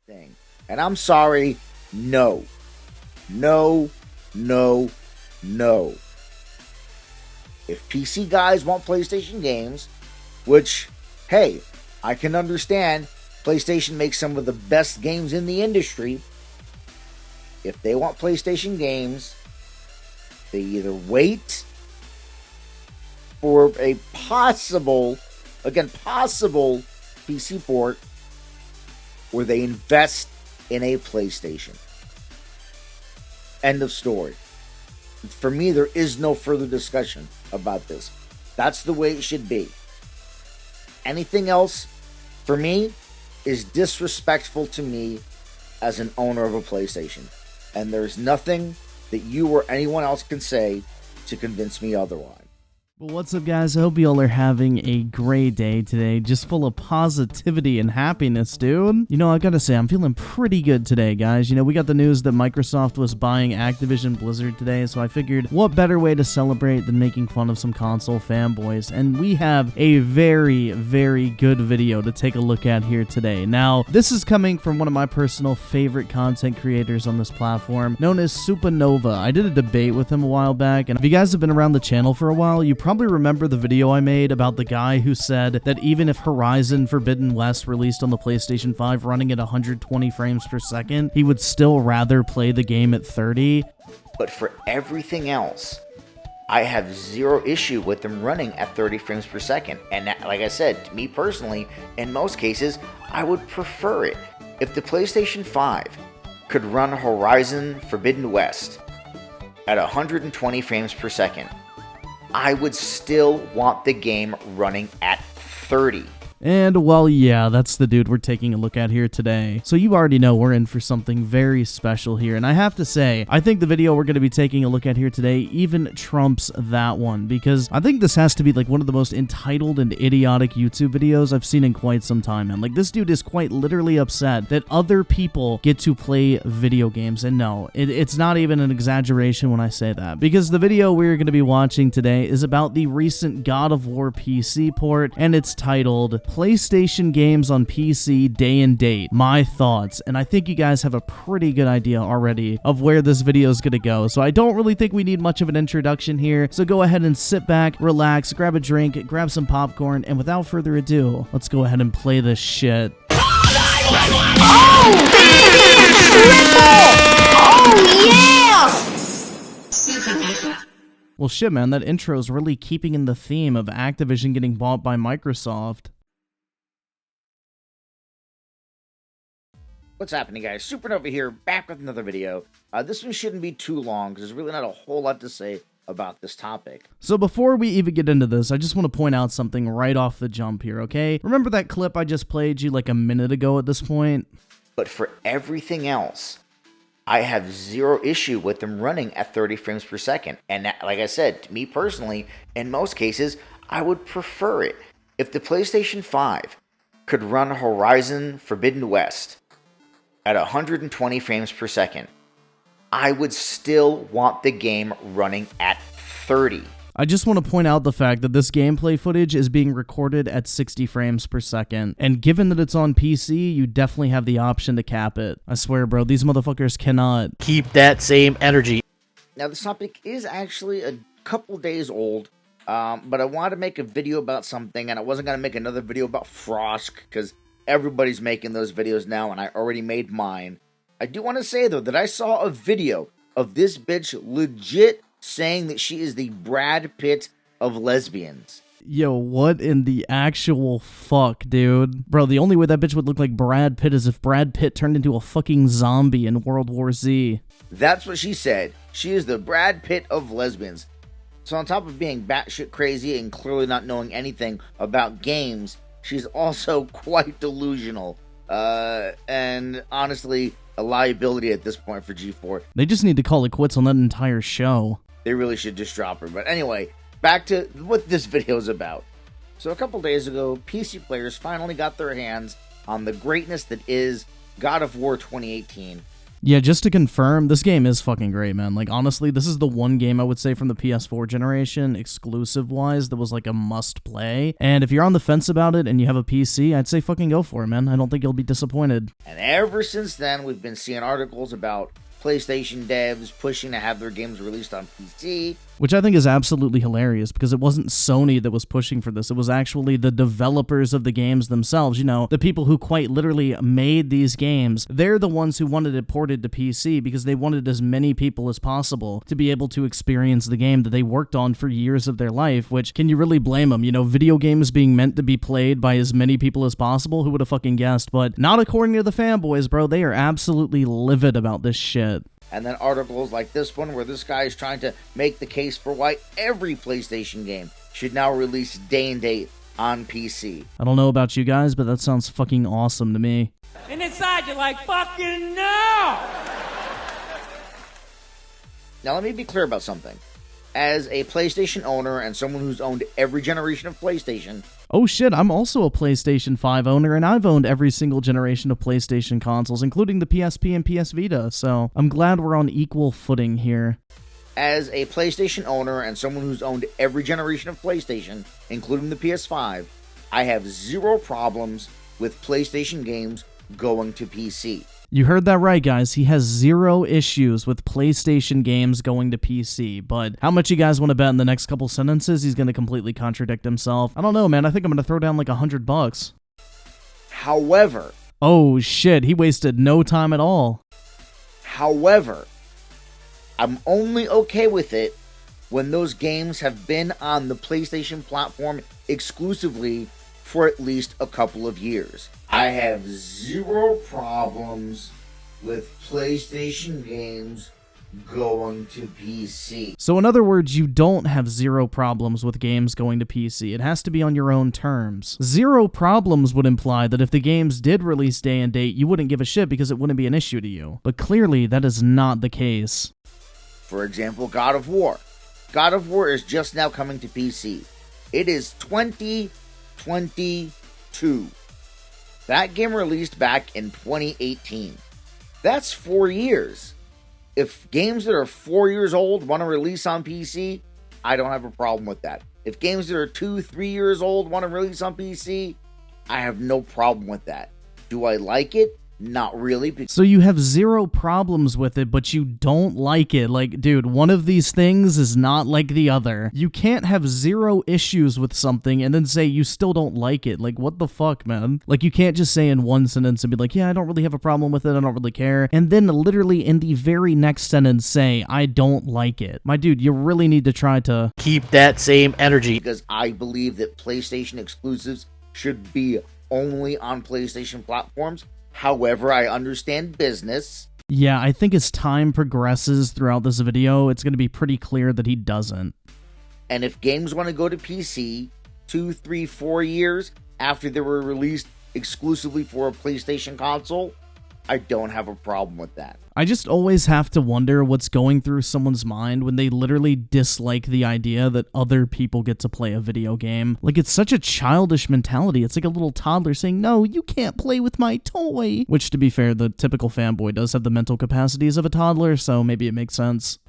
thing. And I'm sorry, no. No, no, no. If PC guys want PlayStation games, which, hey, I can understand, PlayStation makes some of the best games in the industry. If they want PlayStation games, they either wait for a possible PC port, or they invest in a PlayStation. End of story. For me, there is no further discussion about this. That's the way it should be. Anything else, for me, is disrespectful to me as an owner of a PlayStation. And there's nothing that you or anyone else can say to convince me otherwise. Well, what's up, guys? I hope you all are having a great day today, just full of positivity and happiness, dude. You know, I gotta say, I'm feeling pretty good today, guys. You know, we got the news that Microsoft was buying Activision Blizzard today, so I figured what better way to celebrate than making fun of some console fanboys, and we have a very, very good video to take a look at here today. Now, this is coming from one of my personal favorite content creators on this platform, known as Supernova. I did a debate with him a while back, and if you guys have been around the channel for a while, you probably remember the video I made about the guy who said that even if Horizon Forbidden West released on the PlayStation 5 running at 120 frames per second, he would still rather play the game at 30. But for everything else, I have zero issue with them running at 30 frames per second. And that, like I said, to me personally, in most cases, I would prefer it. If the PlayStation 5 could run Horizon Forbidden West at 120 frames per second, I would still want the game running at 30. And, well, yeah, that's the dude we're taking a look at here today. So you already know we're in for something very special here. And I have to say, I think the video we're going to be taking a look at here today even trumps that one. Because I think this has to be like one of the most entitled and idiotic YouTube videos I've seen in quite some time, man. Like, this dude is quite literally upset that other people get to play video games. And no, it's not even an exaggeration when I say that. Because the video we're going to be watching today is about the recent God of War PC port. And it's titled PlayStation Games on PC Day and Date, My Thoughts. And I think you guys have a pretty good idea already of where this video is going to go. So I don't really think we need much of an introduction here. So go ahead and sit back, relax, grab a drink, grab some popcorn, and without further ado, let's go ahead and play this shit. Oh, yeah! Well, shit, man, that intro is really keeping in the theme of Activision getting bought by Microsoft. What's happening, guys? Supernova here, back with another video. This one shouldn't be too long, because there's really not a whole lot to say about this topic. So before we even get into this, I just want to point out something right off the jump here, okay? Remember that clip I just played you like a minute ago at this point? But for everything else, I have zero issue with them running at 30 frames per second. And that, like I said, to me personally, in most cases, I would prefer it. If the PlayStation 5 could run Horizon Forbidden West at 120 frames per second, I would still want the game running at 30. I just want to point out the fact that this gameplay footage is being recorded at 60 frames per second, and given that it's on PC, you definitely have the option to cap it. I swear, bro, these motherfuckers cannot keep that same energy. Now, this topic is actually a couple days old, but I wanted to make a video about something, and I wasn't going to make another video about Frosk, because everybody's making those videos now, and I already made mine. I do want to say, though, that I saw a video of this bitch legit saying that she is the Brad Pitt of lesbians. Yo, what in the actual fuck, dude? Bro, the only way that bitch would look like Brad Pitt is if Brad Pitt turned into a fucking zombie in World War Z. That's what she said. She is the Brad Pitt of lesbians. So on top of being batshit crazy and clearly not knowing anything about games, she's also quite delusional, and honestly, a liability at this point for G4. They just need to call it quits on that entire show. They really should just drop her. But anyway, back to what this video is about. So a couple days ago, PC players finally got their hands on the greatness that is God of War 2018. Yeah, just to confirm, this game is fucking great, man. Like, honestly, this is the one game I would say from the PS4 generation, exclusive-wise, that was like a must-play. And if you're on the fence about it and you have a PC, I'd say fucking go for it, man. I don't think you'll be disappointed. And ever since then, we've been seeing articles about PlayStation devs pushing to have their games released on PC. Which I think is absolutely hilarious, because it wasn't Sony that was pushing for this. It was actually the developers of the games themselves. You know, the people who quite literally made these games. They're the ones who wanted it ported to PC because they wanted as many people as possible to be able to experience the game that they worked on for years of their life, which, can you really blame them? You know, video games being meant to be played by as many people as possible? Who would have fucking guessed? But not according to the fanboys, bro. They are absolutely livid about this shit. And then articles like this one where this guy is trying to make the case for why every PlayStation game should now release day and date on PC. I don't know about you guys, but that sounds fucking awesome to me. And inside you're like, fucking no! Now let me be clear about something. As a PlayStation owner and someone who's owned every generation of PlayStation... Oh shit, I'm also a PlayStation 5 owner, and I've owned every single generation of PlayStation consoles, including the PSP and PS Vita, so I'm glad we're on equal footing here. As a PlayStation owner and someone who's owned every generation of PlayStation, including the PS5, I have zero problems with PlayStation games going to PC. You heard that right, guys. He has zero issues with PlayStation games going to PC, but how much you guys want to bet in the next couple sentences he's going to completely contradict himself? I don't know, man. I think I'm going to throw down like $100. However... Oh, shit. He wasted no time at all. However, I'm only okay with it when those games have been on the PlayStation platform exclusively for at least a couple of years. I have zero problems with PlayStation games going to PC. So in other words, you don't have zero problems with games going to PC. It has to be on your own terms. Zero problems would imply that if the games did release day and date, you wouldn't give a shit because it wouldn't be an issue to you. But clearly, that is not the case. For example, God of War. God of War is just now coming to PC. It is 2022. That game released back in 2018. That's 4 years. If games that are 4 years old want to release on PC, I don't have a problem with that. If games that are 2-3 years old want to release on PC, I have no problem with that. Do I like it? Not really. So you have zero problems with it, but you don't like it. Like, dude, one of these things is not like the other. You can't have zero issues with something and then say you still don't like it. Like, what the fuck, man? Like, you can't just say in one sentence and be like, yeah, I don't really have a problem with it, I don't really care. And then literally in the very next sentence say, I don't like it. My dude, you really need to try to keep that same energy. Because I believe that PlayStation exclusives should be only on PlayStation platforms. However, I understand business. Yeah, I think as time progresses throughout this video, it's going to be pretty clear that he doesn't. And if games want to go to PC 2, 3, 4 years after they were released exclusively for a PlayStation console, I don't have a problem with that. I just always have to wonder what's going through someone's mind when they literally dislike the idea that other people get to play a video game. Like, it's such a childish mentality. It's like a little toddler saying, no, you can't play with my toy. Which, to be fair, the typical fanboy does have the mental capacities of a toddler, so maybe it makes sense.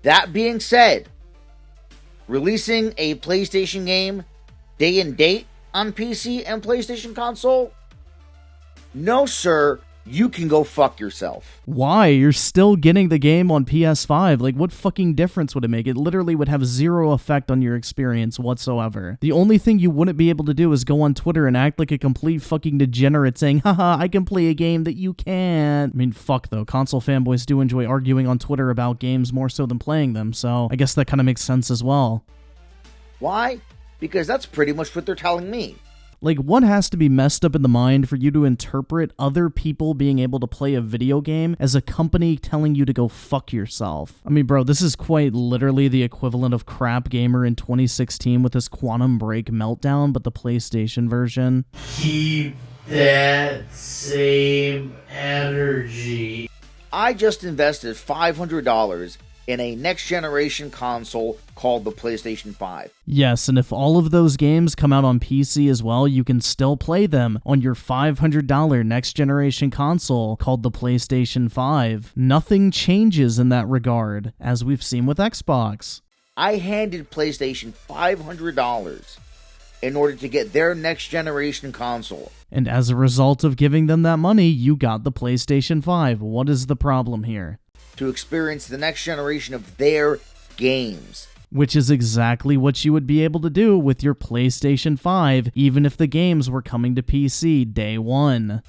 That being said, releasing a PlayStation game day and date on PC and PlayStation console? No, sir. You can go fuck yourself. Why? You're still getting the game on PS5. Like, what fucking difference would it make? It literally would have zero effect on your experience whatsoever. The only thing you wouldn't be able to do is go on Twitter and act like a complete fucking degenerate saying, haha, I can play a game that you can't. I mean, fuck though. Console fanboys do enjoy arguing on Twitter about games more so than playing them, so I guess that kind of makes sense as well. Why? Because that's pretty much what they're telling me. Like, what has to be messed up in the mind for you to interpret other people being able to play a video game as a company telling you to go fuck yourself? I mean, bro, this is quite literally the equivalent of Crap Gamer in 2016 with this Quantum Break meltdown, but the PlayStation version. Keep that same energy. I just invested $500 in a next-generation console called the PlayStation 5. Yes, and if all of those games come out on PC as well, you can still play them on your $500 next-generation console called the PlayStation 5. Nothing changes in that regard, as we've seen with Xbox. I handed PlayStation $500 in order to get their next-generation console. And as a result of giving them that money, you got the PlayStation 5. What is the problem here? To experience the next generation of their games. Which is exactly what you would be able to do with your PlayStation 5, even if the games were coming to PC day one.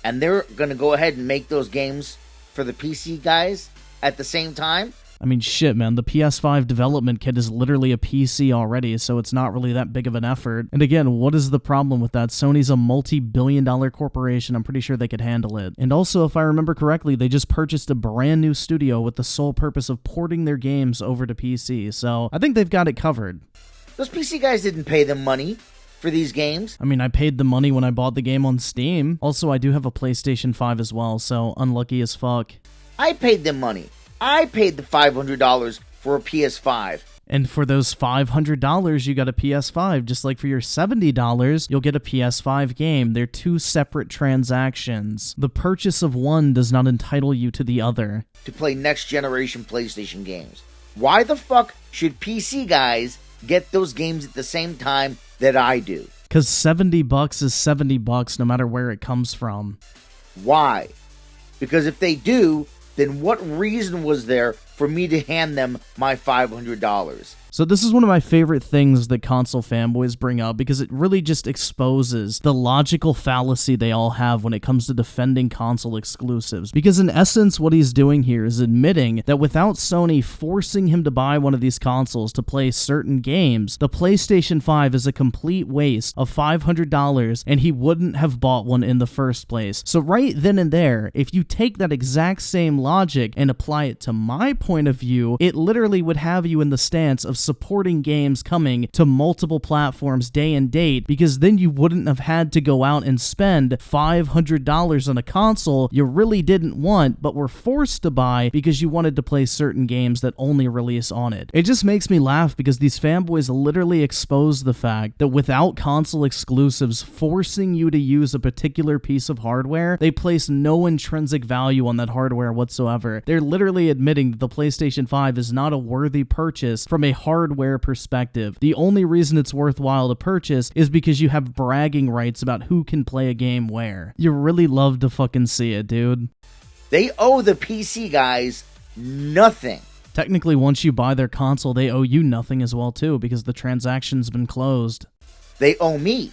And they're going to go ahead and make those games for the PC guys at the same time? I mean, shit, man, the PS5 development kit is literally a PC already, so it's not really that big of an effort. And again, what is the problem with that? Sony's a multi-billion-dollar corporation. I'm pretty sure they could handle it. And also, if I remember correctly, they just purchased a brand new studio with the sole purpose of porting their games over to PC, so I think they've got it covered. Those PC guys didn't pay them money for these games. I mean, I paid the money when I bought the game on Steam. Also, I do have a PlayStation 5 as well, so unlucky as fuck. I paid them money. I paid the $500 for a PS5. And for those $500, you got a PS5. Just like for your $70, you'll get a PS5 game. They're two separate transactions. The purchase of one does not entitle you to the other. To play next-generation PlayStation games. Why the fuck should PC guys get those games at the same time that I do? Because $70 is $70 no matter where it comes from. Why? Because if they do, then what reason was there for me to hand them my $500? So this is one of my favorite things that console fanboys bring up because it really just exposes the logical fallacy they all have when it comes to defending console exclusives. Because in essence, what he's doing here is admitting that without Sony forcing him to buy one of these consoles to play certain games, the PlayStation 5 is a complete waste of $500 and he wouldn't have bought one in the first place. So right then and there, if you take that exact same logic and apply it to my point of view, it literally would have you in the stance of supporting games coming to multiple platforms day and date, because then you wouldn't have had to go out and spend $500 on a console you really didn't want but were forced to buy because you wanted to play certain games that only release on it. It just makes me laugh because these fanboys literally expose the fact that without console exclusives forcing you to use a particular piece of hardware, they place no intrinsic value on that hardware whatsoever. They're literally admitting that the PlayStation 5 is not a worthy purchase from a hardware perspective. The only reason it's worthwhile to purchase is because you have bragging rights about who can play a game where. You really love to fucking see it, dude. They owe the PC guys nothing. Technically, once you buy their console, they owe you nothing as well, too, because the transaction's been closed. They owe me.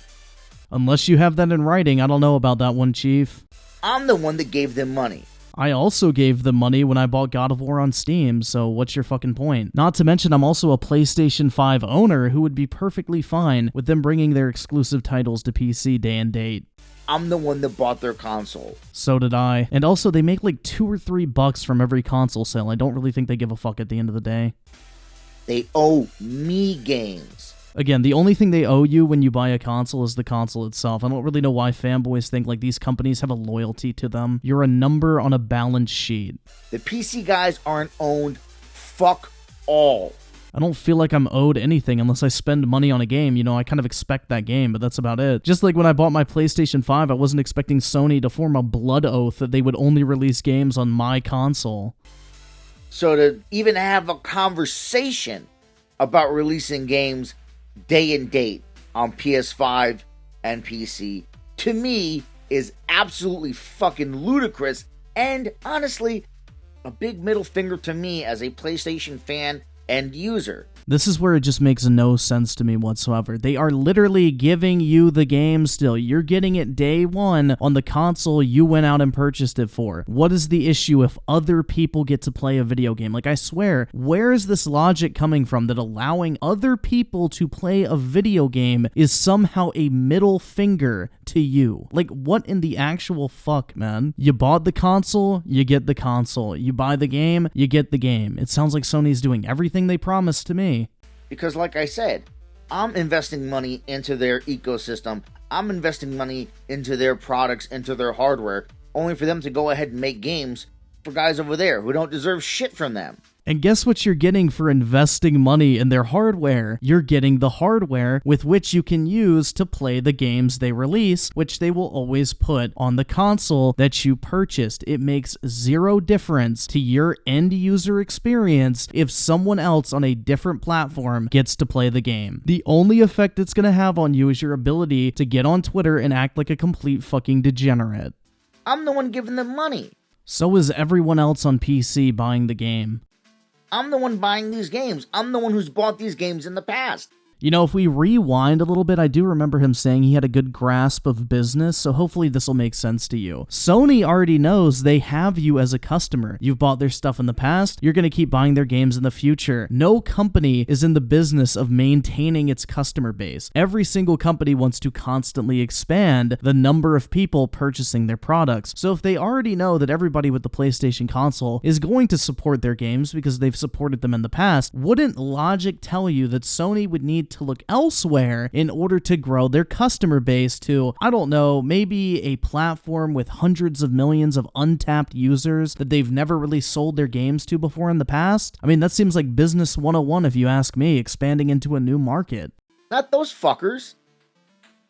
Unless you have that in writing, I don't know about that one, Chief. I'm the one that gave them money. I also gave them money when I bought God of War on Steam, so what's your fucking point? Not to mention, I'm also a PlayStation 5 owner who would be perfectly fine with them bringing their exclusive titles to PC day and date. I'm the one that bought their console. So did I. And also, they make like $2 or $3 from every console sale. I don't really think they give a fuck at the end of the day. They owe me games. Again, the only thing they owe you when you buy a console is the console itself. I don't really know why fanboys think like these companies have a loyalty to them. You're a number on a balance sheet. The PC guys aren't owned fuck all. I don't feel like I'm owed anything unless I spend money on a game. You know, I kind of expect that game, but that's about it. Just like when I bought my PlayStation 5, I wasn't expecting Sony to form a blood oath that they would only release games on my console. So to even have a conversation about releasing games day and date on PS5 and PC, to me, is absolutely fucking ludicrous, and honestly, a big middle finger to me as a PlayStation fan and user. This is where it just makes no sense to me whatsoever. They are literally giving you the game still. You're getting it day one on the console you went out and purchased it for. What is the issue if other people get to play a video game? Like, I swear, where is this logic coming from that allowing other people to play a video game is somehow a middle finger to you? Like, what in the actual fuck, man? You bought the console, you get the console. You buy the game, you get the game. It sounds like Sony's doing everything they promised to me. Because like I said, I'm investing money into their ecosystem. I'm investing money into their products, into their hardware, only for them to go ahead and make games for guys over there who don't deserve shit from them. And guess what you're getting for investing money in their hardware? You're getting the hardware with which you can use to play the games they release, which they will always put on the console that you purchased. It makes zero difference to your end user experience if someone else on a different platform gets to play the game. The only effect it's going to have on you is your ability to get on Twitter and act like a complete fucking degenerate. I'm the one giving them money. So is everyone else on PC buying the game. I'm the one buying these games. I'm the one who's bought these games in the past. You know, if we rewind a little bit, I do remember him saying he had a good grasp of business, so hopefully this will make sense to you. Sony already knows they have you as a customer. You've bought their stuff in the past, you're going to keep buying their games in the future. No company is in the business of maintaining its customer base. Every single company wants to constantly expand the number of people purchasing their products. So if they already know that everybody with the PlayStation console is going to support their games because they've supported them in the past, wouldn't logic tell you that Sony would need to look elsewhere in order to grow their customer base to, I don't know, maybe a platform with hundreds of millions of untapped users that they've never really sold their games to before in the past? I mean, that seems like business 101 if you ask me, expanding into a new market. Not those fuckers.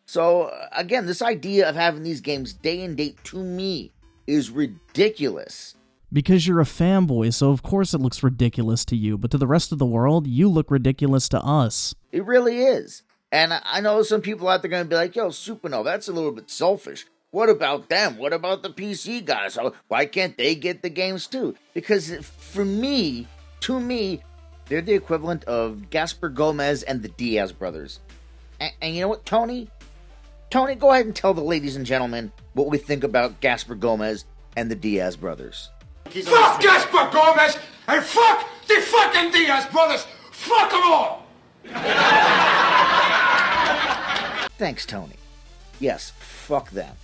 So, again, this idea of having these games day and date to me is ridiculous. Because you're a fanboy, so of course it looks ridiculous to you, but to the rest of the world, you look ridiculous to us. It really is. And I know some people out there going to be like, yo, Supernova, that's a little bit selfish. What about them? What about the PC guys? Why can't they get the games too? Because for me, to me, they're the equivalent of Gaspar Gomez and the Diaz brothers. And you know what, Tony? Tony, go ahead and tell the ladies and gentlemen what we think about Gaspar Gomez and the Diaz brothers. Fuck Gaspar Gomez and fuck the fucking Diaz brothers. Fuck them all. Thanks, Tony. Yes, fuck them.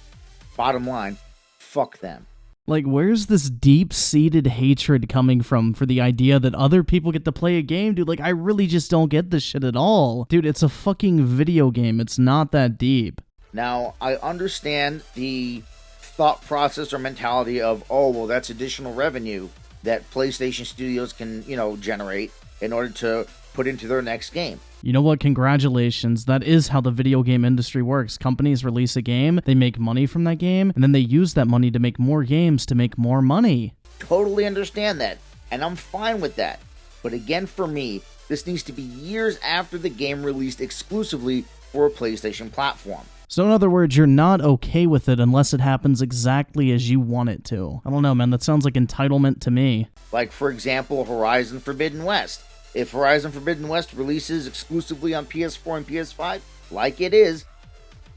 Bottom line, fuck them. Like, where's this deep-seated hatred coming from for the idea that other people get to play a game? Dude, like, I really just don't get this shit at all. Dude, it's a fucking video game. It's not that deep. Now, I understand the thought process or mentality of, oh, well, that's additional revenue that PlayStation Studios can, generate in order to put into their next game. You know what? Congratulations. That is how the video game industry works. Companies release a game, they make money from that game, and then they use that money to make more games to make more money. Totally understand that, and I'm fine with that. But again, for me, this needs to be years after the game released exclusively for a PlayStation platform. So in other words, you're not okay with it unless it happens exactly as you want it to. I don't know, man. That sounds like entitlement to me. Like, for example, Horizon Forbidden West. If Horizon Forbidden West releases exclusively on PS4 and PS5, like it is,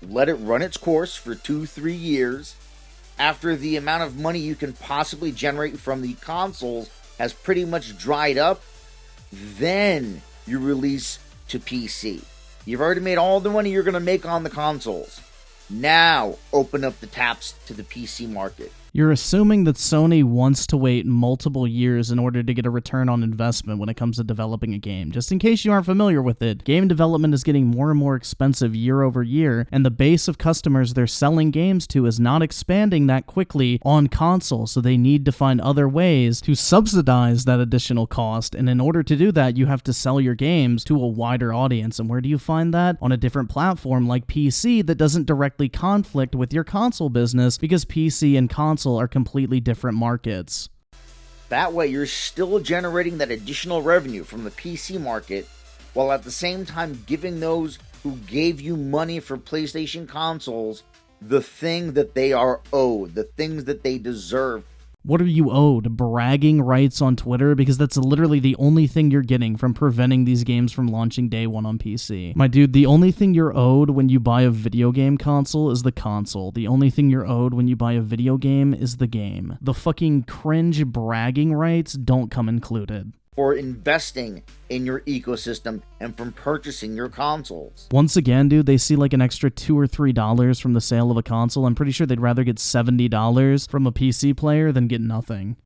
let it run its course for 2-3 years. After the amount of money you can possibly generate from the consoles has pretty much dried up, then you release to PC. You've already made all the money you're going to make on the consoles. Now, open up the taps to the PC market. You're assuming that Sony wants to wait multiple years in order to get a return on investment when it comes to developing a game. Just in case you aren't familiar with it, game development is getting more and more expensive year over year, and the base of customers they're selling games to is not expanding that quickly on console, so they need to find other ways to subsidize that additional cost, and in order to do that, you have to sell your games to a wider audience. And where do you find that? On a different platform like PC that doesn't directly conflict with your console business, because PC and console are completely different markets. That way, you're still generating that additional revenue from the PC market, while at the same time giving those who gave you money for PlayStation consoles the thing that they are owed, the things that they deserve. What are you owed? Bragging rights on Twitter? Because that's literally the only thing you're getting from preventing these games from launching day one on PC. My dude, the only thing you're owed when you buy a video game console is the console. The only thing you're owed when you buy a video game is the game. The fucking cringe bragging rights don't come included. For investing in your ecosystem and from purchasing your consoles. Once again, dude, they see like an extra $2 or $3 from the sale of a console. I'm pretty sure they'd rather get $70 from a PC player than get nothing.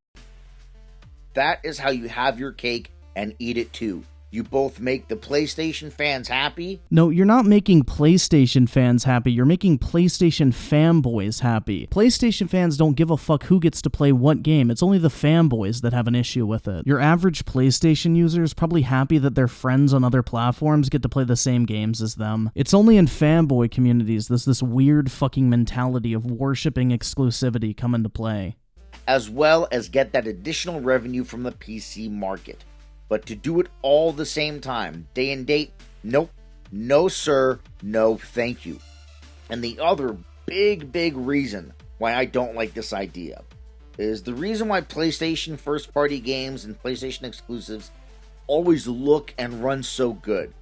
That is how you have your cake and eat it too. You both make the PlayStation fans happy. No, you're not making PlayStation fans happy. You're making PlayStation fanboys happy. PlayStation fans don't give a fuck who gets to play what game. It's only the fanboys that have an issue with it. Your average PlayStation user is probably happy that their friends on other platforms get to play the same games as them. It's only in fanboy communities there's this weird fucking mentality of worshipping exclusivity come into play. As well as get that additional revenue from the PC market. But to do it all the same time, day and date, nope, no sir, no thank you. And the other big reason why I don't like this idea is the reason why PlayStation first-party games and PlayStation exclusives always look and run so good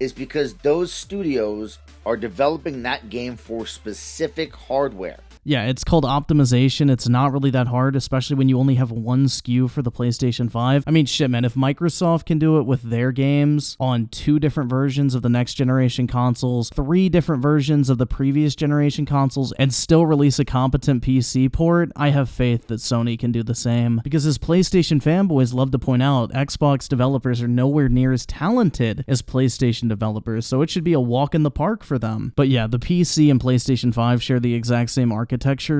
is because those studios are developing that game for specific hardware. Yeah, it's called optimization. It's not really that hard, especially when you only have one SKU for the PlayStation 5. I mean, shit, man, if Microsoft can do it with their games on 2 different versions of the next generation consoles, 3 different versions of the previous generation consoles, and still release a competent PC port, I have faith that Sony can do the same. Because as PlayStation fanboys love to point out, Xbox developers are nowhere near as talented as PlayStation developers, so it should be a walk in the park for them. But yeah, the PC and PlayStation 5 share the exact same architecture,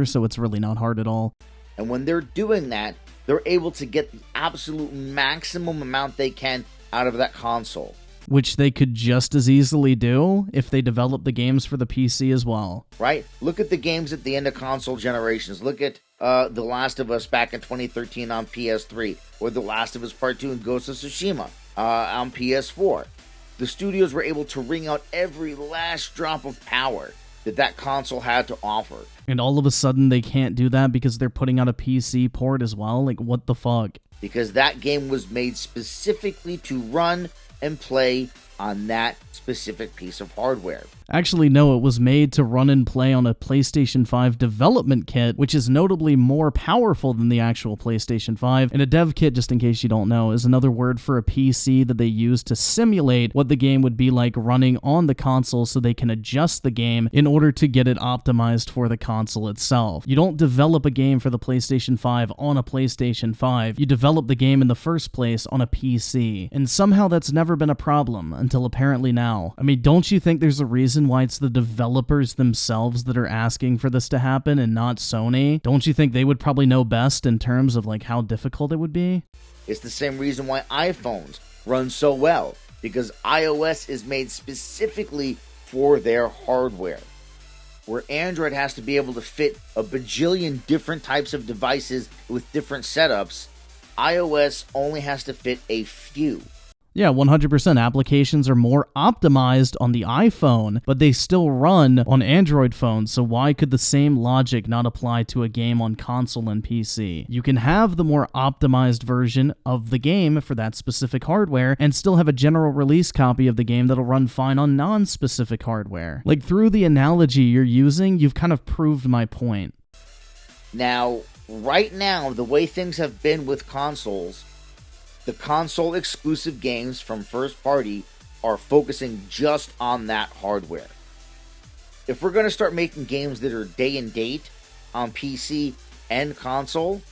so it's really not hard at all. And when they're doing that, they're able to get the absolute maximum amount they can out of that console. Which they could just as easily do if they develop the games for the PC as well. Right? Look at the games at the end of console generations. Look at The Last of Us back in 2013 on PS3, or The Last of Us Part 2 and Ghost of Tsushima on PS4. The studios were able to wring out every last drop of power that console had to offer. And all of a sudden they can't do that because they're putting out a PC port as well? Like, what the fuck? Because that game was made specifically to run and play on that specific piece of hardware. Actually, no, it was made to run and play on a PlayStation 5 development kit, which is notably more powerful than the actual PlayStation 5. And a dev kit, just in case you don't know, is another word for a PC that they use to simulate what the game would be like running on the console so they can adjust the game in order to get it optimized for the console itself. You don't develop a game for the PlayStation 5 on a PlayStation 5. You develop the game in the first place on a PC. And somehow that's never been a problem until apparently now. I mean, don't you think there's a reason why it's the developers themselves that are asking for this to happen and not Sony? Don't you think they would probably know best in terms of like how difficult it would be? It's the same reason why iPhones run so well, because iOS is made specifically for their hardware. Where Android has to be able to fit a bajillion different types of devices with different setups, iOS only has to fit a few. Yeah, 100%. Applications are more optimized on the iPhone, but they still run on Android phones, so why could the same logic not apply to a game on console and PC? You can have the more optimized version of the game for that specific hardware and still have a general release copy of the game that'll run fine on non-specific hardware. Like, through the analogy you're using, you've kind of proved my point. Now, right now, the way things have been with consoles, the console exclusive games from first party are focusing just on that hardware. If we're going to start making games that are day and date on PC and console,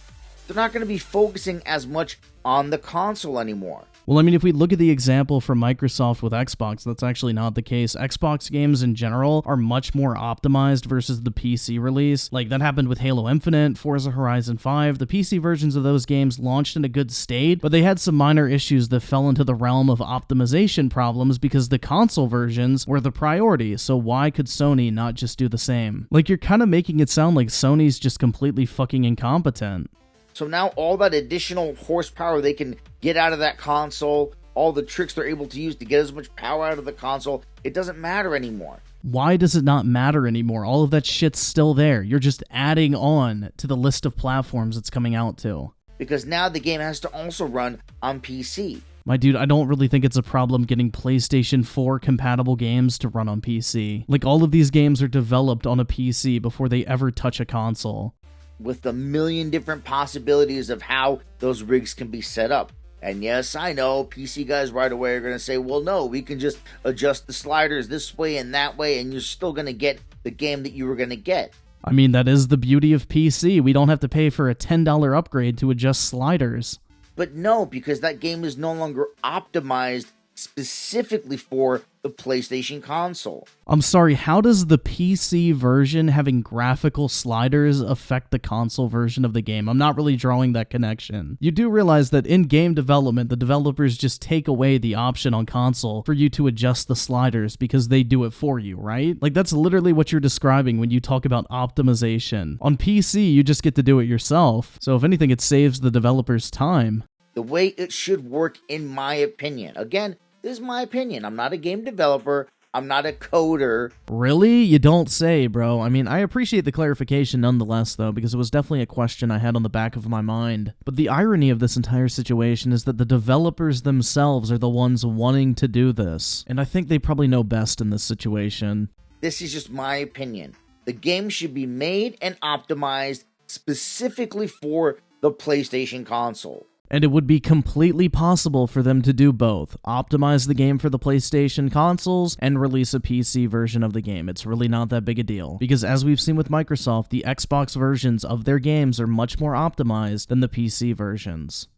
they're not going to be focusing as much on the console anymore. Well, I mean, if we look at the example from Microsoft with Xbox, that's actually not the case. Xbox games in general are much more optimized versus the PC release. Like, that happened with Halo Infinite, Forza Horizon 5. The PC versions of those games launched in a good state, but they had some minor issues that fell into the realm of optimization problems because the console versions were the priority, so why could Sony not just do the same? Like, you're kind of making it sound like Sony's just completely fucking incompetent. So now all that additional horsepower they can get out of that console, all the tricks they're able to use to get as much power out of the console, it doesn't matter anymore. Why does it not matter anymore? All of that shit's still there. You're just adding on to the list of platforms it's coming out to. Because now the game has to also run on PC. My dude, I don't really think it's a problem getting PlayStation 4 compatible games to run on PC. Like, all of these games are developed on a PC before they ever touch a console. With a million different possibilities of how those rigs can be set up. And yes, I know, PC guys right away are going to say, well, no, we can just adjust the sliders this way and that way, and you're still going to get the game that you were going to get. I mean, that is the beauty of PC. We don't have to pay for a $10 upgrade to adjust sliders. But no, because that game is no longer optimized specifically for the PlayStation console. I'm sorry, how does the PC version having graphical sliders affect the console version of the game? I'm not really drawing that connection. You do realize that in game development, the developers just take away the option on console for you to adjust the sliders because they do it for you, right? Like, that's literally what you're describing when you talk about optimization. On PC, you just get to do it yourself. So if anything, it saves the developers time. The way it should work, in my opinion. Again, this is my opinion. I'm not a game developer. I'm not a coder. Really? You don't say, bro. I mean, I appreciate the clarification nonetheless, though, because it was definitely a question I had on the back of my mind. But the irony of this entire situation is that the developers themselves are the ones wanting to do this. And I think they probably know best in this situation. This is just my opinion. The game should be made and optimized specifically for the PlayStation console. And it would be completely possible for them to do both. Optimize the game for the PlayStation consoles and release a PC version of the game. It's really not that big a deal. Because as we've seen with Microsoft, the Xbox versions of their games are much more optimized than the PC versions.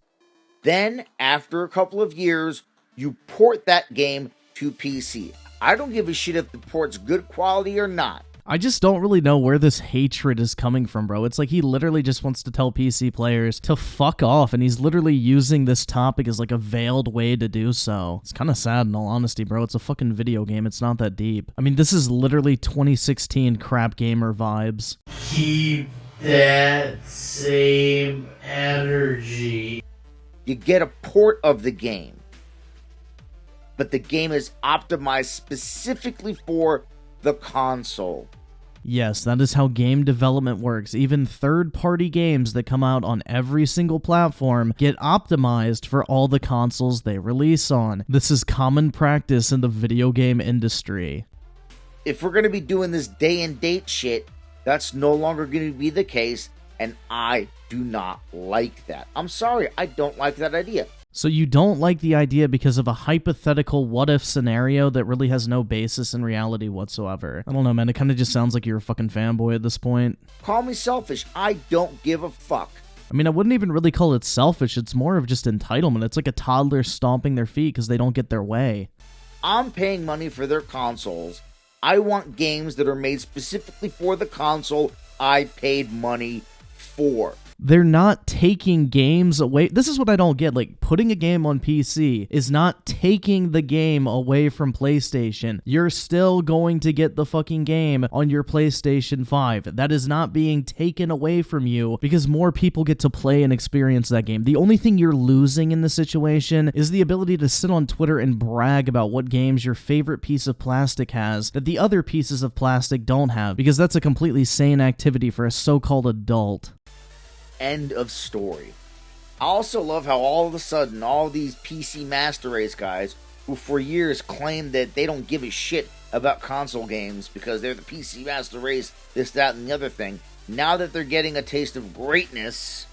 Then, after a couple of years, you port that game to PC. I don't give a shit if the port's good quality or not. I just don't really know where this hatred is coming from, bro. It's like he literally just wants to tell PC players to fuck off, and he's literally using this topic as like a veiled way to do so. It's kind of sad in all honesty, bro. It's a fucking video game. It's not that deep. I mean, this is literally 2016 crap gamer vibes. Keep that same energy. You get a port of the game, but the game is optimized specifically for the console. Yes, that is how game development works. Even third-party games that come out on every single platform get optimized for all the consoles they release on. This is common practice in the video game industry. If we're going to be doing this day and date shit, that's no longer going to be the case, and I do not like that. I'm sorry, I don't like that idea. So you don't like the idea because of a hypothetical what-if scenario that really has no basis in reality whatsoever. I don't know, man. It kind of just sounds like you're a fucking fanboy at this point. Call me selfish. I don't give a fuck. I mean, I wouldn't even really call it selfish. It's more of just entitlement. It's like a toddler stomping their feet because they don't get their way. I'm paying money for their consoles. I want games that are made specifically for the console I paid money for. They're not taking games away. This is what I don't get. Like, putting a game on PC is not taking the game away from PlayStation. You're still going to get the fucking game on your PlayStation 5. That is not being taken away from you because more people get to play and experience that game. The only thing you're losing in this situation is the ability to sit on Twitter and brag about what games your favorite piece of plastic has that the other pieces of plastic don't have, because that's a completely sane activity for a so-called adult. End of story. I also love how all of a sudden all these PC Master Race guys, who for years claimed that they don't give a shit about console games because they're the PC Master Race, this, that, and the other thing, now that they're getting a taste of greatness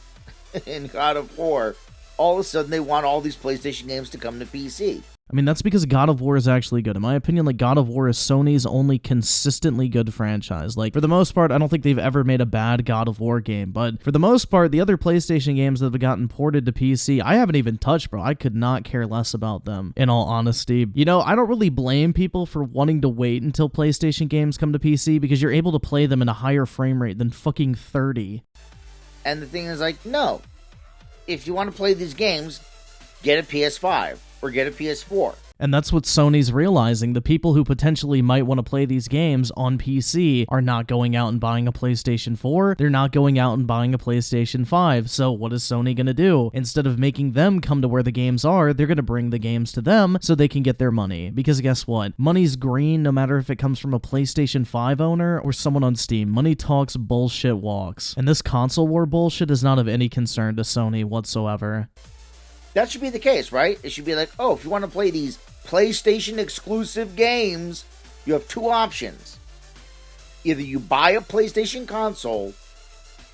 in God of War, all of a sudden they want all these PlayStation games to come to PC. I mean, that's because God of War is actually good. In my opinion, like, God of War is Sony's only consistently good franchise. Like, for the most part, I don't think they've ever made a bad God of War game, but for the most part, the other PlayStation games that have gotten ported to PC, I haven't even touched, bro. I could not care less about them, in all honesty. You know, I don't really blame people for wanting to wait until PlayStation games come to PC because you're able to play them in a higher frame rate than fucking 30. And the thing is, like, no. If you want to play these games, get a PS5 or get a PS4. And that's what Sony's realizing. The people who potentially might want to play these games on PC are not going out and buying a PlayStation 4. They're not going out and buying a PlayStation 5. So what is Sony going to do? Instead of making them come to where the games are, they're going to bring the games to them so they can get their money. Because guess what? Money's green no matter if it comes from a PlayStation 5 owner or someone on Steam. Money talks, bullshit walks. And this console war bullshit is not of any concern to Sony whatsoever. That should be the case, right? It should be like, oh, if you want to play these PlayStation exclusive games, you have two options. Either you buy a PlayStation console,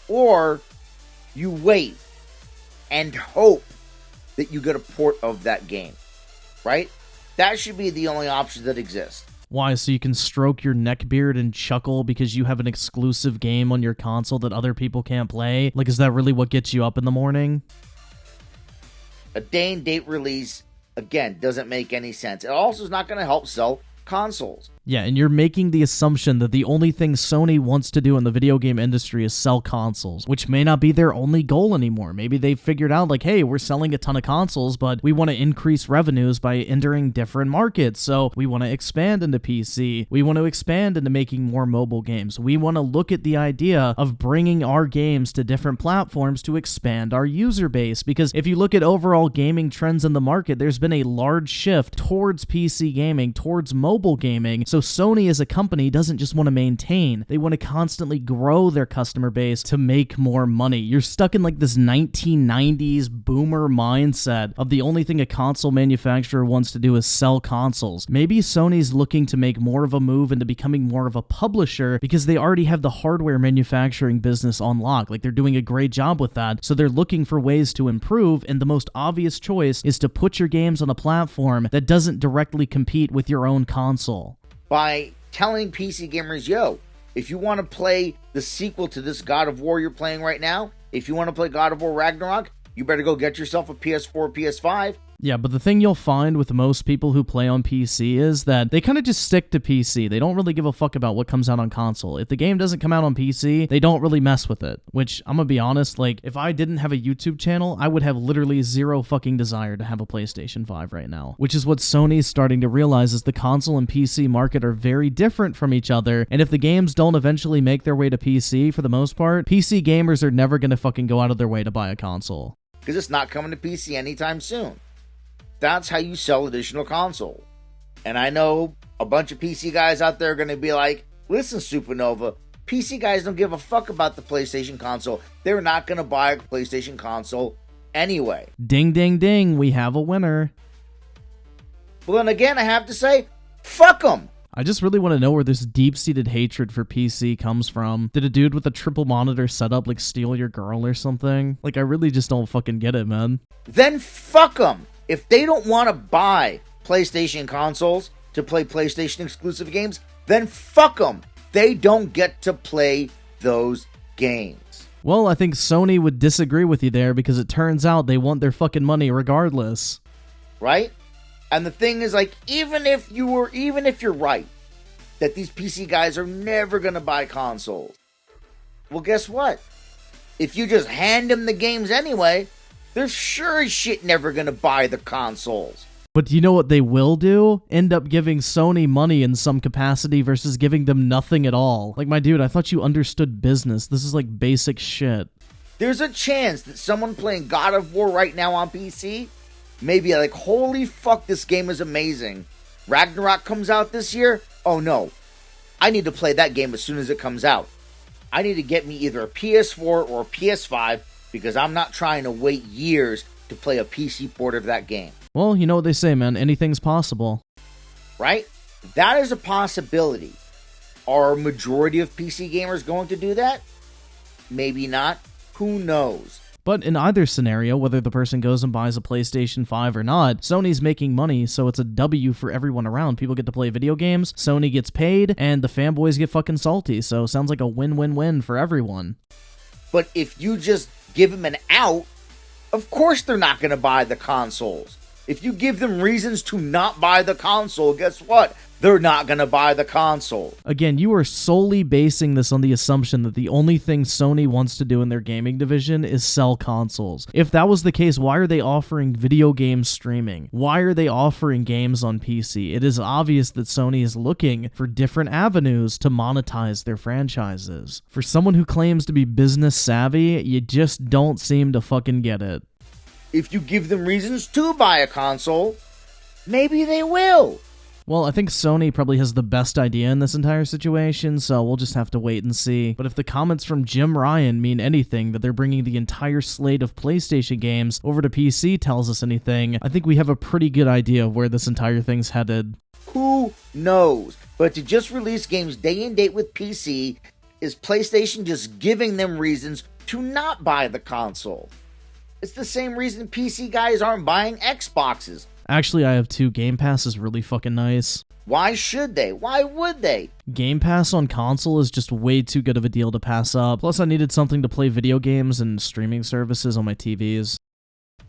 or you wait and hope that you get a port of that game, right? That should be the only option that exists. Why, so you can stroke your neckbeard and chuckle because you have an exclusive game on your console that other people can't play? Like, is that really what gets you up in the morning? A day and date release Again, doesn't make any sense. It also is not going to help sell consoles. Yeah, and you're making the assumption that the only thing Sony wants to do in the video game industry is sell consoles, which may not be their only goal anymore. Maybe they figured out, like, hey, we're selling a ton of consoles, but we want to increase revenues by entering different markets. So we want to expand into PC. We want to expand into making more mobile games. We want to look at the idea of bringing our games to different platforms to expand our user base. Because if you look at overall gaming trends in the market, there's been a large shift towards PC gaming, towards mobile gaming. So Sony as a company doesn't just want to maintain, they want to constantly grow their customer base to make more money. You're stuck in like this 1990s boomer mindset of the only thing a console manufacturer wants to do is sell consoles. Maybe Sony's looking to make more of a move into becoming more of a publisher because they already have the hardware manufacturing business on lock. Like, they're doing a great job with that. So they're looking for ways to improve, and the most obvious choice is to put your games on a platform that doesn't directly compete with your own console. By telling PC gamers, yo, if you want to play the sequel to this God of War you're playing right now, if you want to play God of War Ragnarok, you better go get yourself a PS4 or PS5. Yeah, but the thing you'll find with most people who play on PC is that they kind of just stick to PC. They don't really give a fuck about what comes out on console. If the game doesn't come out on PC, they don't really mess with it, which I'm gonna be honest, like, if I didn't have a YouTube channel, I would have literally zero fucking desire to have a PlayStation 5 right now, which is what Sony's starting to realize is the console and PC market are very different from each other, and if the games don't eventually make their way to PC for the most part, PC gamers are never gonna fucking go out of their way to buy a console. Because it's not coming to PC anytime soon. That's how you sell additional console. And I know a bunch of PC guys out there are going to be like, listen, Supernova, PC guys don't give a fuck about the PlayStation console. They're not going to buy a PlayStation console anyway. Ding, ding, ding, we have a winner. Well, then again, I have to say, fuck them. I just really want to know where this deep-seated hatred for PC comes from. Did a dude with a triple monitor setup, like, steal your girl or something? Like, I really just don't fucking get it, man. Then fuck them. If they don't want to buy PlayStation consoles to play PlayStation exclusive games, then fuck them. They don't get to play those games. Well, I think Sony would disagree with you there because it turns out they want their fucking money regardless. Right? And the thing is, like, even if you're right that these PC guys are never going to buy consoles, well, guess what? If you just hand them the games anyway, they're sure as shit never going to buy the consoles. But do you know what they will do? End up giving Sony money in some capacity versus giving them nothing at all. Like, my dude, I thought you understood business. This is like basic shit. There's a chance that someone playing God of War right now on PC may be like, holy fuck, this game is amazing. Ragnarok comes out this year? Oh no. I need to play that game as soon as it comes out. I need to get me either a PS4 or a PS5 because I'm not trying to wait years to play a PC port of that game. Well, you know what they say, man. Anything's possible. Right? That is a possibility. Are a majority of PC gamers going to do that? Maybe not. Who knows? But in either scenario, whether the person goes and buys a PlayStation 5 or not, Sony's making money, so it's a W for everyone around. People get to play video games, Sony gets paid, and the fanboys get fucking salty, so sounds like a win-win-win for everyone. But if you just give them an out, of course they're not going to buy the consoles. If you give them reasons to not buy the console, guess what? They're not going to buy the console. Again, you are solely basing this on the assumption that the only thing Sony wants to do in their gaming division is sell consoles. If that was the case, why are they offering video game streaming? Why are they offering games on PC? It is obvious that Sony is looking for different avenues to monetize their franchises. For someone who claims to be business savvy, you just don't seem to fucking get it. If you give them reasons to buy a console, maybe they will. Well, I think Sony probably has the best idea in this entire situation, so we'll just have to wait and see. But if the comments from Jim Ryan mean anything, that they're bringing the entire slate of PlayStation games over to PC tells us anything, I think we have a pretty good idea of where this entire thing's headed. Who knows? But to just release games day and date with PC, is PlayStation just giving them reasons to not buy the console? It's the same reason PC guys aren't buying Xboxes. Actually, I have two. Game Pass is really fucking nice. Why should they? Why would they? Game Pass on console is just way too good of a deal to pass up. Plus, I needed something to play video games and streaming services on my TVs.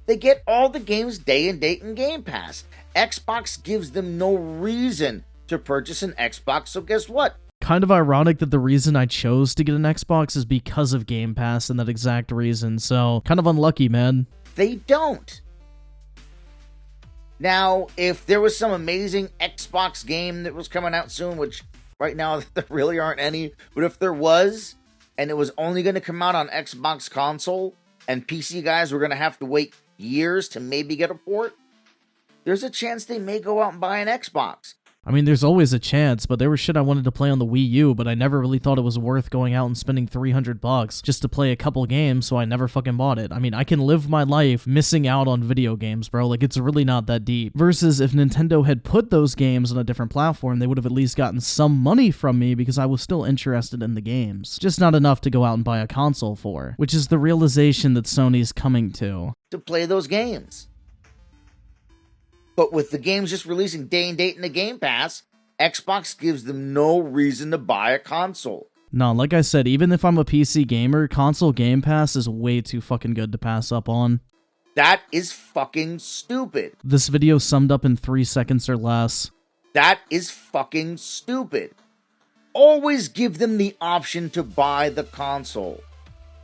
They get all the games day and date in Game Pass. Xbox gives them no reason to purchase an Xbox, so guess what? Kind of ironic that the reason I chose to get an Xbox is because of Game Pass and that exact reason, so kind of unlucky, man. They don't. Now, if there was some amazing Xbox game that was coming out soon, which right now there really aren't any, but if there was, and it was only going to come out on Xbox console, and PC guys were going to have to wait years to maybe get a port, there's a chance they may go out and buy an Xbox. I mean, there's always a chance, but there was shit I wanted to play on the Wii U, but I never really thought it was worth going out and spending $300 just to play a couple games, so I never fucking bought it. I mean, I can live my life missing out on video games, bro. Like, it's really not that deep. Versus if Nintendo had put those games on a different platform, they would have at least gotten some money from me because I was still interested in the games. Just not enough to go out and buy a console for, which is the realization that Sony's coming to play those games. But with the games just releasing day and date in the Game Pass, Xbox gives them no reason to buy a console. No, like I said, even if I'm a PC gamer, console Game Pass is way too fucking good to pass up on. That is fucking stupid. This video summed up in 3 seconds or less. That is fucking stupid. Always give them the option to buy the console.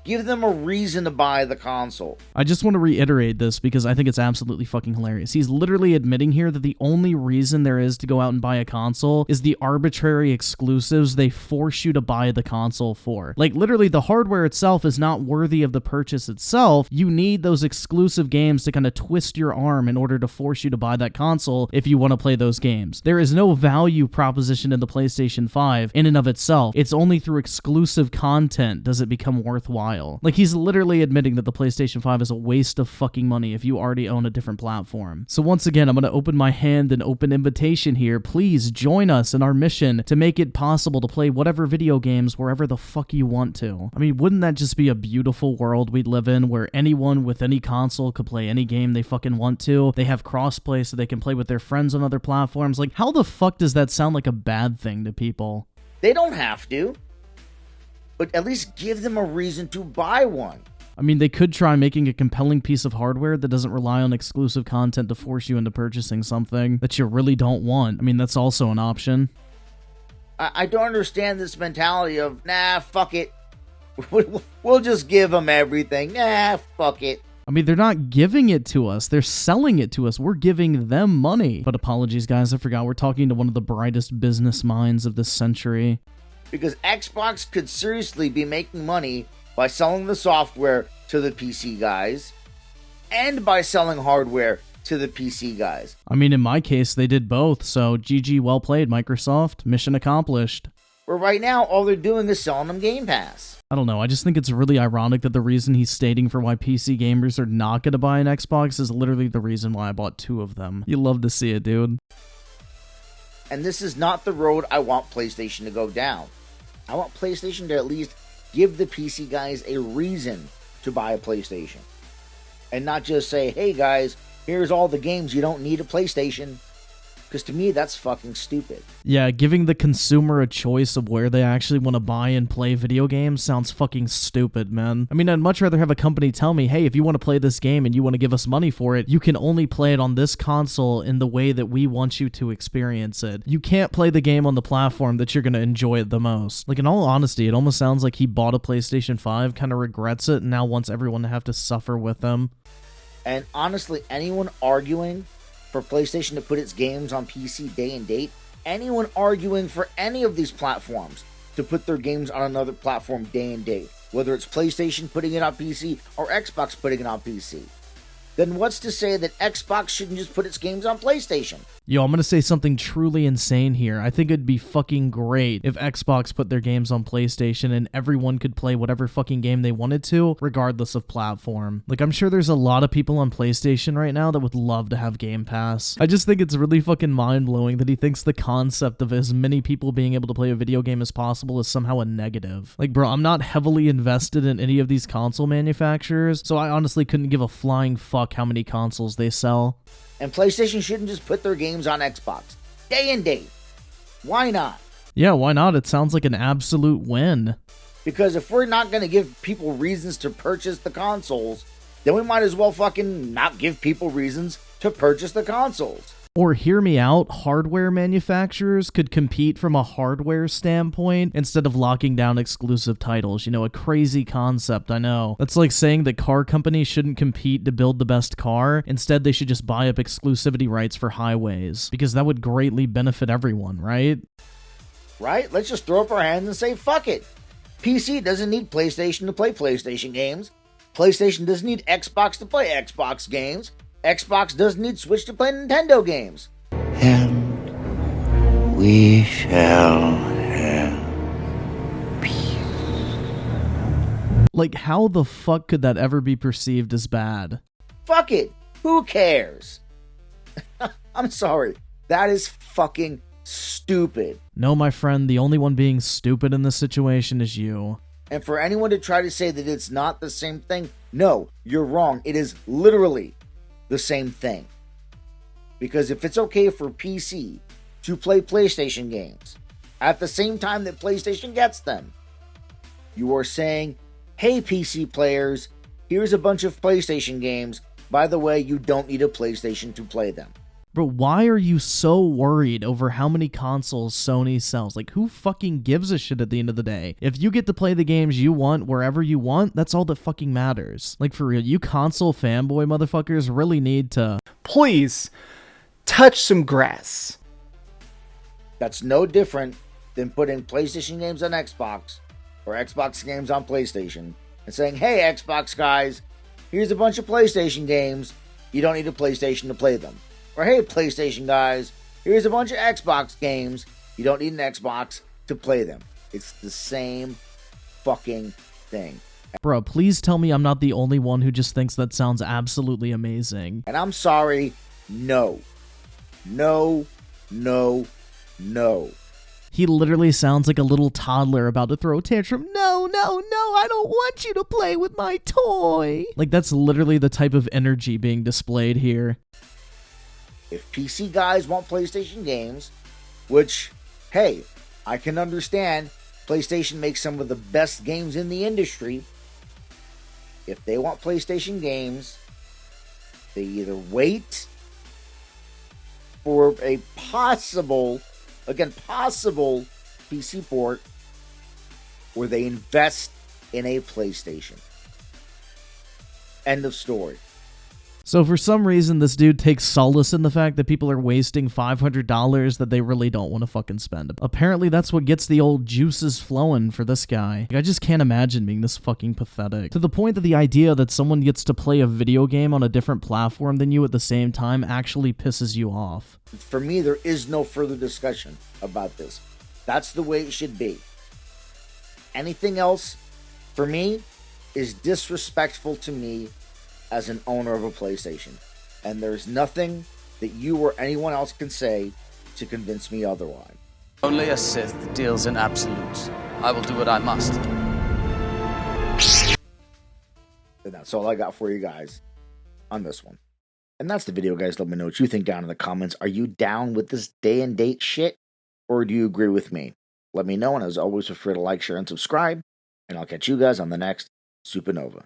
Give them a reason to buy the console. I just want to reiterate this because I think it's absolutely fucking hilarious. He's literally admitting here that the only reason there is to go out and buy a console is the arbitrary exclusives they force you to buy the console for. Like, literally, the hardware itself is not worthy of the purchase itself. You need those exclusive games to kind of twist your arm in order to force you to buy that console if you want to play those games. There is no value proposition in the PlayStation 5 in and of itself. It's only through exclusive content does it become worthwhile. Like, he's literally admitting that the PlayStation 5 is a waste of fucking money if you already own a different platform. So once again, I'm going to open my hand and open invitation here. Please join us in our mission to make it possible to play whatever video games wherever the fuck you want to. I mean, wouldn't that just be a beautiful world we'd live in where anyone with any console could play any game they fucking want to? They have crossplay so they can play with their friends on other platforms. Like, how the fuck does that sound like a bad thing to people? They don't have to. But at least give them a reason to buy one. I mean, they could try making a compelling piece of hardware that doesn't rely on exclusive content to force you into purchasing something that you really don't want. I mean, that's also an option. I don't understand this mentality of, nah, fuck it. We'll just give them everything. Nah, fuck it. I mean, they're not giving it to us. They're selling it to us. We're giving them money. But apologies, guys. I forgot we're talking to one of the brightest business minds of this century. Because Xbox could seriously be making money by selling the software to the PC guys and by selling hardware to the PC guys. I mean, in my case, they did both, so GG, well played, Microsoft. Mission accomplished. Where right now, all they're doing is selling them Game Pass. I don't know, I just think it's really ironic that the reason he's stating for why PC gamers are not going to buy an Xbox is literally the reason why I bought 2 of them. You love to see it, dude. And this is not the road I want PlayStation to go down. I want PlayStation to at least give the PC guys a reason to buy a PlayStation. And not just say, hey guys, here's all the games you don't need a PlayStation. Because to me, that's fucking stupid. Yeah, giving the consumer a choice of where they actually want to buy and play video games sounds fucking stupid, man. I mean, I'd much rather have a company tell me, hey, if you want to play this game and you want to give us money for it, you can only play it on this console in the way that we want you to experience it. You can't play the game on the platform that you're going to enjoy it the most. Like, in all honesty, it almost sounds like he bought a PlayStation 5, kind of regrets it, and now wants everyone to have to suffer with him. And honestly, anyone arguing for PlayStation to put its games on PC day and date, anyone arguing for any of these platforms to put their games on another platform day and date, whether it's PlayStation putting it on PC or Xbox putting it on PC, then what's to say that Xbox shouldn't just put its games on PlayStation? Yo, I'm gonna say something truly insane here. I think it'd be fucking great if Xbox put their games on PlayStation and everyone could play whatever fucking game they wanted to, regardless of platform. Like, I'm sure there's a lot of people on PlayStation right now that would love to have Game Pass. I just think it's really fucking mind-blowing that he thinks the concept of as many people being able to play a video game as possible is somehow a negative. Like, bro, I'm not heavily invested in any of these console manufacturers, so I honestly couldn't give a flying fuck how many consoles they sell. And PlayStation shouldn't just put their games on Xbox day and date. Why not? Yeah, why not? It sounds like an absolute win. Because if we're not going to give people reasons to purchase the consoles, then we might as well fucking not give people reasons to purchase the consoles. Or hear me out, hardware manufacturers could compete from a hardware standpoint instead of locking down exclusive titles. You know, a crazy concept, I know. That's like saying that car companies shouldn't compete to build the best car. Instead, they should just buy up exclusivity rights for highways, because that would greatly benefit everyone, right? Right? Let's just throw up our hands and say, fuck it. PC doesn't need PlayStation to play PlayStation games. PlayStation doesn't need Xbox to play Xbox games. Xbox doesn't need Switch to play Nintendo games. And we shall have peace. Like, how the fuck could that ever be perceived as bad? Fuck it. Who cares? I'm sorry. That is fucking stupid. No, my friend, the only one being stupid in this situation is you. And for anyone to try to say that it's not the same thing, no, you're wrong. It is literally the same thing. Because if it's okay for PC to play PlayStation games at the same time that PlayStation gets them, you are saying, hey PC players, here's a bunch of PlayStation games. By the way, you don't need a PlayStation to play them. Bro, why are you so worried over how many consoles Sony sells? Like, who fucking gives a shit at the end of the day? If you get to play the games you want wherever you want, that's all that fucking matters. Like, for real, you console fanboy motherfuckers really need to... Please, touch some grass. That's no different than putting PlayStation games on Xbox or Xbox games on PlayStation and saying, hey Xbox guys, here's a bunch of PlayStation games. You don't need a PlayStation to play them. Or hey PlayStation guys, here's a bunch of Xbox games. You don't need an Xbox to play them. It's the same fucking thing. Bro, please tell me I'm not the only one who just thinks that sounds absolutely amazing. And I'm sorry, no. No, no, no. He literally sounds like a little toddler about to throw a tantrum. No, no, no, I don't want you to play with my toy. Like, that's literally the type of energy being displayed here. If PC guys want PlayStation games, which, hey, I can understand, PlayStation makes some of the best games in the industry. If they want PlayStation games, they either wait for a possible PC port, or they invest in a PlayStation. End of story. So for some reason, this dude takes solace in the fact that people are wasting $500 that they really don't want to fucking spend. Apparently, that's what gets the old juices flowing for this guy. Like, I just can't imagine being this fucking pathetic. To the point that the idea that someone gets to play a video game on a different platform than you at the same time actually pisses you off. For me, there is no further discussion about this. That's the way it should be. Anything else, for me, is disrespectful to me as an owner of a PlayStation. And there's nothing that you or anyone else can say to convince me otherwise. Only a Sith deals in absolutes. I will do what I must. And that's all I got for you guys on this one. And that's the video, guys. Let me know what you think down in the comments. Are you down with this day and date shit? Or do you agree with me? Let me know, and as always, feel free to like, share, and subscribe. And I'll catch you guys on the next Supernova.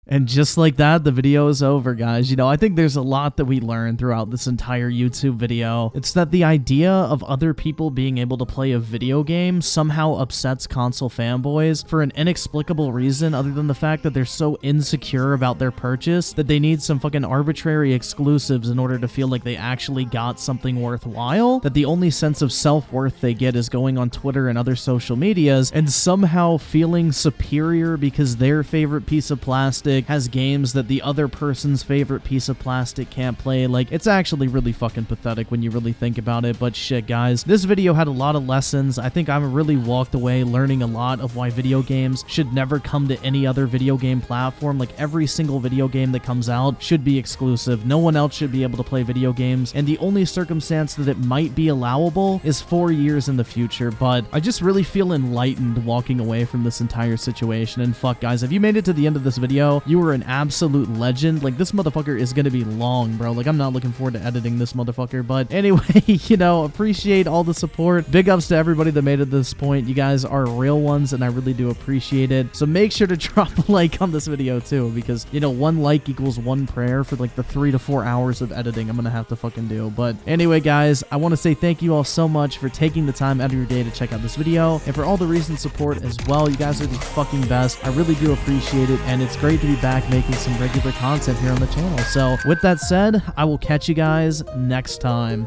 And just like that, the video is over, guys. You know, I think there's a lot that we learned throughout this entire YouTube video. It's that the idea of other people being able to play a video game somehow upsets console fanboys for an inexplicable reason other than the fact that they're so insecure about their purchase that they need some fucking arbitrary exclusives in order to feel like they actually got something worthwhile, that the only sense of self-worth they get is going on Twitter and other social medias and somehow feeling superior because their favorite piece of plastic has games that the other person's favorite piece of plastic can't play. Like, it's actually really fucking pathetic when you really think about it. But shit, guys, this video had a lot of lessons. I think I really walked away learning a lot of why video games should never come to any other video game platform. Like, every single video game that comes out should be exclusive. No one else should be able to play video games, and the only circumstance that it might be allowable is 4 years in the future. But I just really feel enlightened walking away from this entire situation. And fuck, guys, if you made it to the end of this video, You were an absolute legend. Like, this motherfucker is gonna be long, bro. Like, I'm not looking forward to editing this motherfucker. But anyway, you know, appreciate all the support. Big ups to everybody that made it to this point. You guys are real ones, and I really do appreciate it. So make sure to drop a like on this video too, because, you know, one like equals one prayer for like the 3 to 4 hours of editing I'm gonna have to fucking do. But anyway, guys, I want to say thank you all so much for taking the time out of your day to check out this video, and for all the recent support as well. You guys are the fucking best. I really do appreciate it, and it's great to be back making some regular content here on the channel. So with that said, I will catch you guys next time.